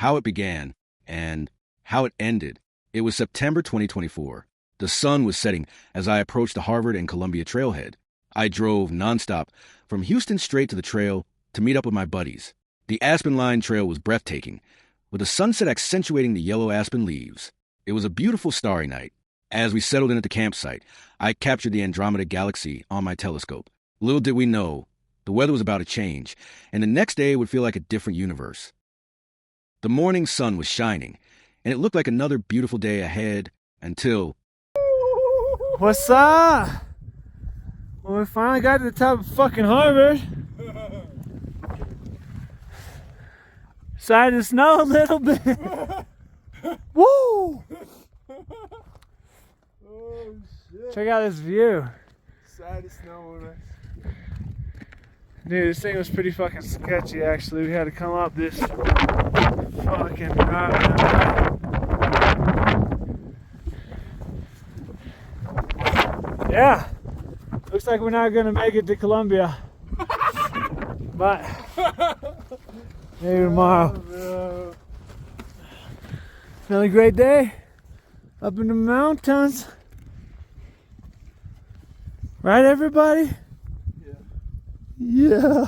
how it began, and how it ended. It was September 2024. The sun was setting as I approached the Harvard and Columbia trailhead. I drove nonstop from Houston straight to the trail to meet up with my buddies. The Aspen Line Trail was breathtaking, with the sunset accentuating the yellow aspen leaves. It was a beautiful starry night. As we settled in at the campsite, I captured the Andromeda Galaxy on my telescope. Little did we know, the weather was about to change, and the next day would feel like a different universe. The morning sun was shining, and it looked like another beautiful day ahead until... What's up? Well, we finally got to the top of fucking Harvard. Started to snow a little bit. Woo! Oh shit. Check out this view. Side snow on us. Dude, this thing was pretty fucking sketchy actually. We had to come up this fucking mountain. Yeah. Looks like we're not gonna make it to Columbia. But maybe tomorrow. Oh, Another great day up in the mountains. Right, everybody? Yeah.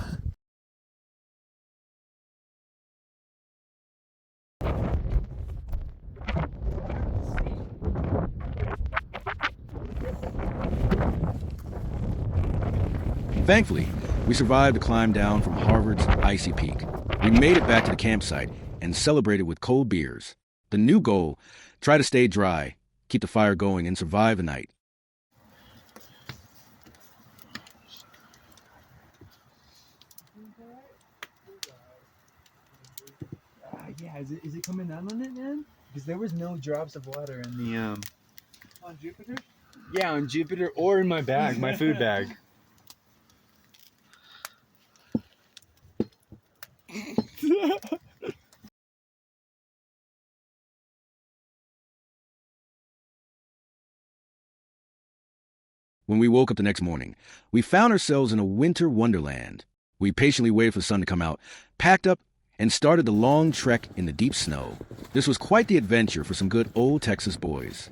Thankfully, we survived the climb down from Harvard's icy peak. We made it back to the campsite and celebrated with cold beers. The new goal, try to stay dry, keep the fire going, and survive the night. yeah, is it coming down on it, man? Because there was no drops of water in the On Jupiter? Yeah, on Jupiter or in my bag, my food bag. When we woke up the next morning, we found ourselves in a winter wonderland. We patiently waited for the sun to come out, packed up, and started the long trek in the deep snow. This was quite the adventure for some good old Texas boys.